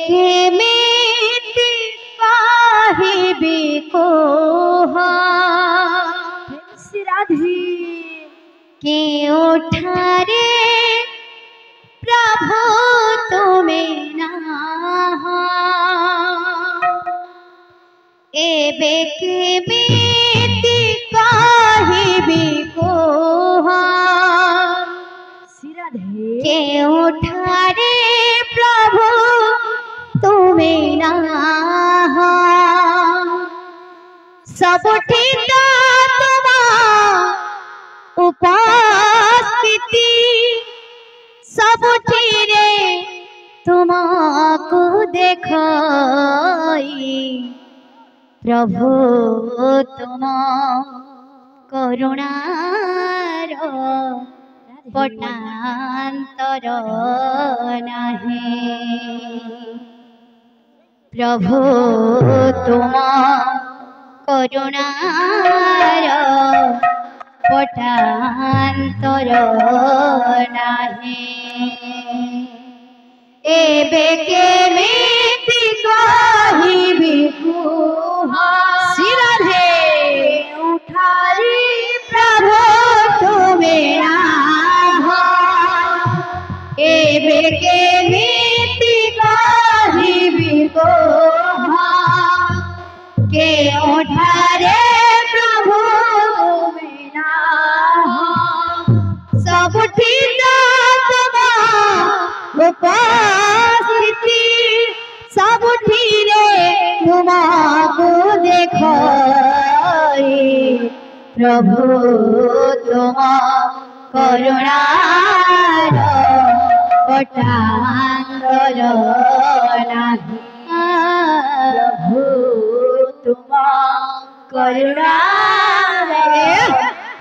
केमिति काहिबी कोहा राधे केउठारे प्रभु तुमे नाहा एबे केमिति काहिबी कोहा केउठारे प्रभु तुमे नाहा सबुठी तो तुमा उपस्थिति सबुठी रे तुमको देखाई प्रभु तुम करुणार पटांतर नाही प्रभु तुम करुणार पटांतर नाही एबे केमिति काहिबी कोहा राधे उठारी प्रभु तुमे नाहा एबे केमिति काहिबी कोहा के उठारे प्रभु तुमे नाहा सबुठी तुमा उपस्थिति सबुठी रे तुमको देखाई प्रभु तुम करुणार पटांतर नाही प्रभु तुम करुणार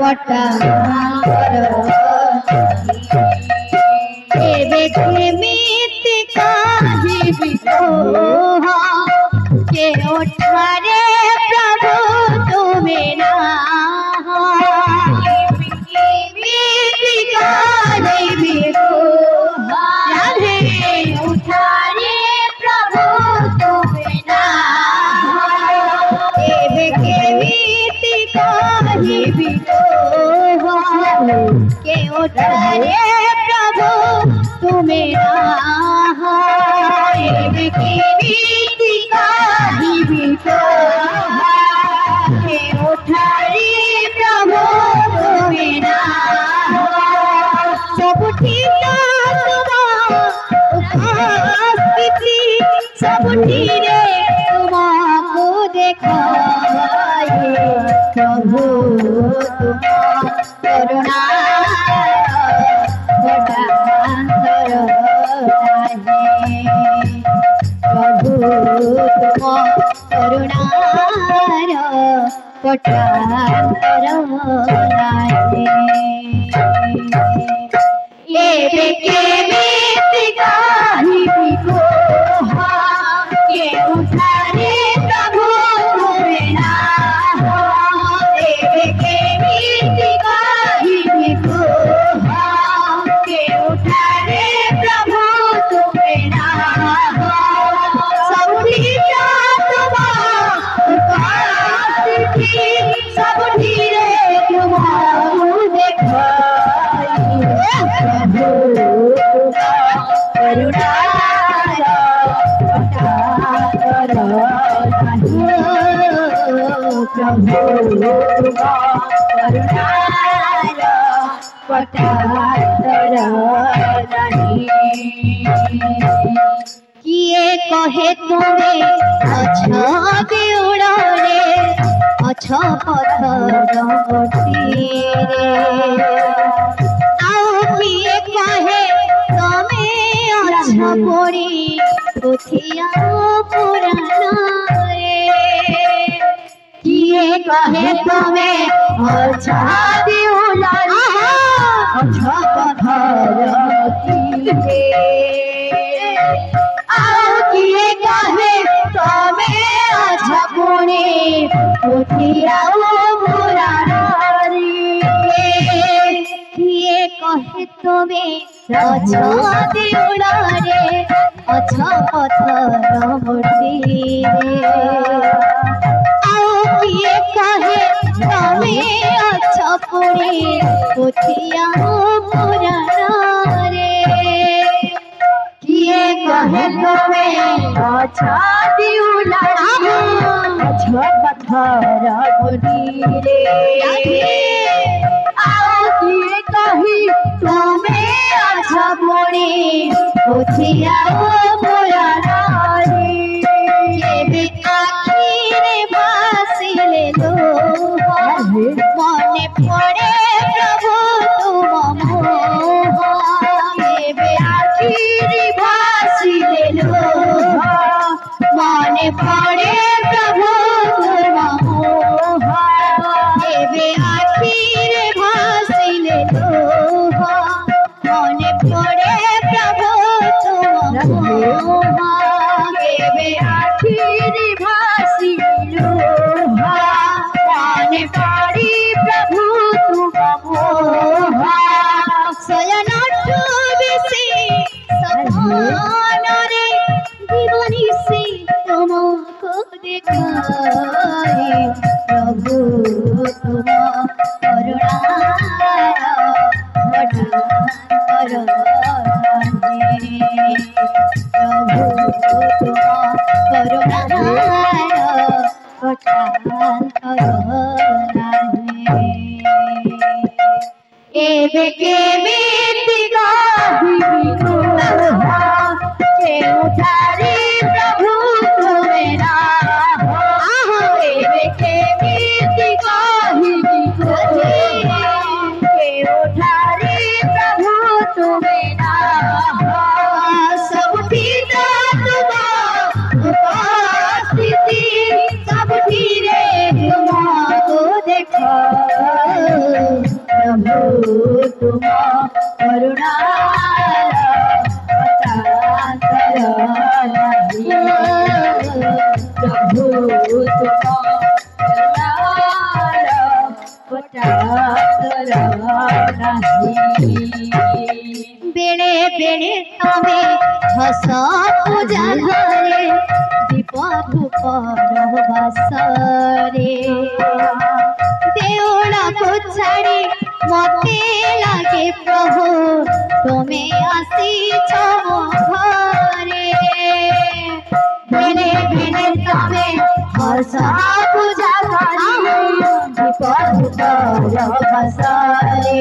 पटांतर एबे केमिति काहिबी कोहा केउठारे प्रभु तुमे नाहा केमिति काहिबी कोहा केउठारे प्रभु तुमे नाहा एबे केमिति काहिबी कोहा केउठारे प्रभु तुमे नाहा एबे केमिति काहिबी कोहा केउठारे प्रभु तुमे नाहा सबुठी तुमा उपस्थिति सबुठी रे तुमको देखाई प्रभु तुम करुणार पटांतर नाही प्रभु तुम करुणार पटांतर नाही एबे केमिति काहिबी कोहा केउठारे प्रभु तुमे नाहा एबे केमिति काहिबी कोहा केउठारे प्रभु तुमे नाहा सबुठी तुमा उपस्थिति सबुठी रे तुमको देखाई प्रभु तुम करुणार पटांतर नाही प्रभु तुम करुणार पटांतर नाही किए कहे तुमे अच्छा देउड़े अच्छा पथर तीरे आओ किए कहे तुमे अच्छा पड़ी पोथिया पुराना रे किए कहे तुमे अच्छा देउड़े अच्छा पथर तीरे आओ किए कहे तुमे अच्छा पुणी पोथिया पुराना रे किए कहे तुमे अच्छा देउड़े अच्छा पत्थर मूर्ति आओ किए कहे तमें अच्छा पुणी पोथिया पुराना रे किए कहे तमें अच्छा दिउला अच्छा पत्थर मूर्ति रे आओ किए कही तमें अच्छा पुणी पोथिया पुराना रे केबे आखिरे भासिले लोहा मने पड़े प्रभु तुम मोहा केबे आखिरे भासिले लोहा मने पड़े प्रभु तुम मोहा केबे आखिरे भासिले लोहा मने पड़े प्रभु तुम मोहा केबे आखिरे भासिले लोहा मने पड़े प्रभु तुम मोहा शयन बेसी सपन रे जीवनी से तुमको देखाए प्रभु तुम करुणा एबे के मितिगा हिबिको के उठारी प्रभु तुमेरा एबे के मितिगा हिबिको के उठारी प्रभु तुमेरा सब ठीक उपस्थिति सब धीरे तुमको देखो प्रभु तुम करुणा प्रभु तुम बेड़े बेड़े तमे हस पूजा घरे दीप धूप रहबासरे देउला को छाड़ी मते लागे प्रभु तुमे आसीछ मो घरे बेड़े बेड़े तमे हस पूजा घरे दीप धूप रहबासरे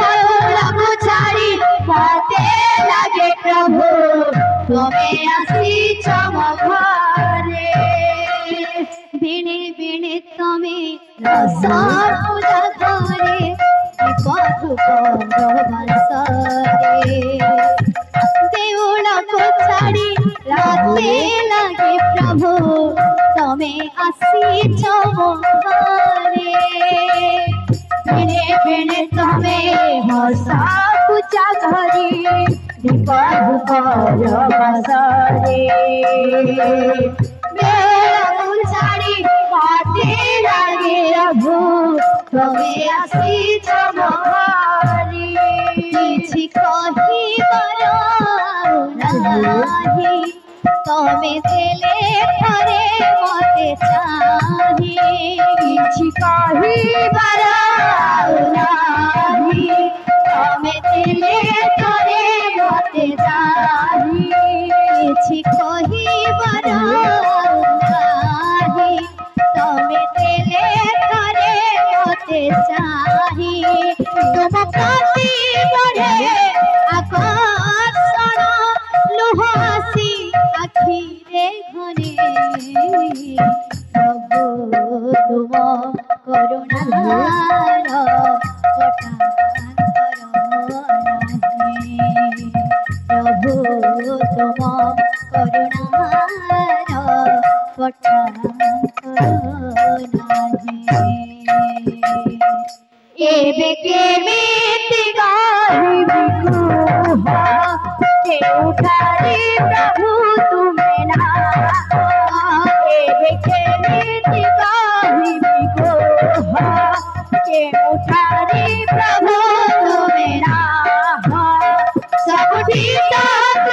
देउला को छाड़ी मते लागे प्रभु तुमे आसीछ मो घरे बिणे बिणे तमे रसार पूजा घरे दीप धूप रहबासरे देउला को छाड़ी राते लागे प्रभु तमे आसीछ मो घरे बिणे बिणे तमे हसा पूजा घरे दीप धूप रहबासरे छाड़ी बाते लागे प्रभु तमे आसीछ मो घरे किछि कहिबार नाही तमे देले थरे मते चाहि किछि कहिबार नाही तमे देले थरे मते चाहि किछि कहिबार तमे देले थरे मते चाहि तुम प्रति बढ़े आकर्षण लुह आसी आखिरे घरे प्रभु तुम करुणार प्रभु तुम करुणार पठान एबे केमिति गाहिबि के उठारी प्रभु तुमे ना एबे केमिति गाहिबि के उठारी प्रभु तुमे ना सब ठीक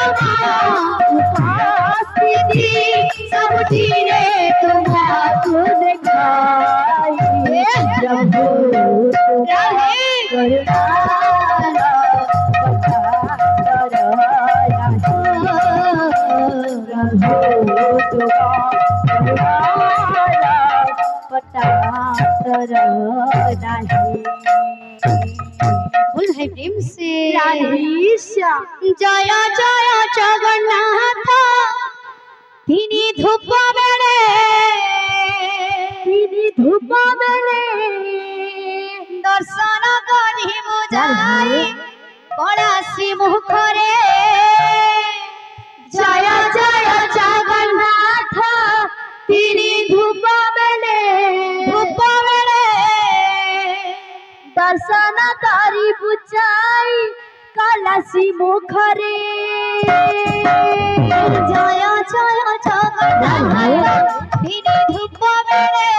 पटातर नाही भूल है प्रेम से राधेश्या जय जय जगन्नाथ তিনি ধূপ বেড়ে দর্শন করি বুঝাই কলাসি মুখরে জয় জয় জগন্নাথ তিনি ধূপ বেলে দর্শন করি বুঝাই কলসি মুখরে জয় জয় জগন্নাথ তিনি ধূপ বেড়ে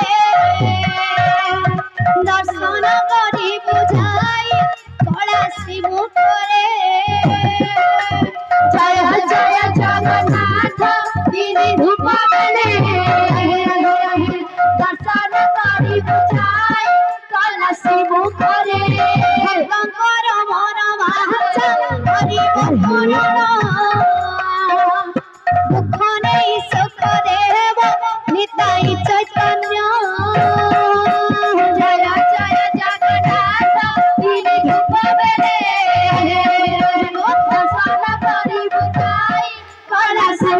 দর্শন করি বুঝাই কলাসি মুখরে জয় জয় জগন্নাথ তিনি ধূপ বেলে দর্শন করি বুঝাই কলসি মুখরে ভগবান মন বাচা হরি বল দুঃখ নেই সুখ দেব নিতাই চৈতন্য জয় জয় জগন্নাথ তিনি ধূপ বেলে দর্শন করি বুঝাই কলসি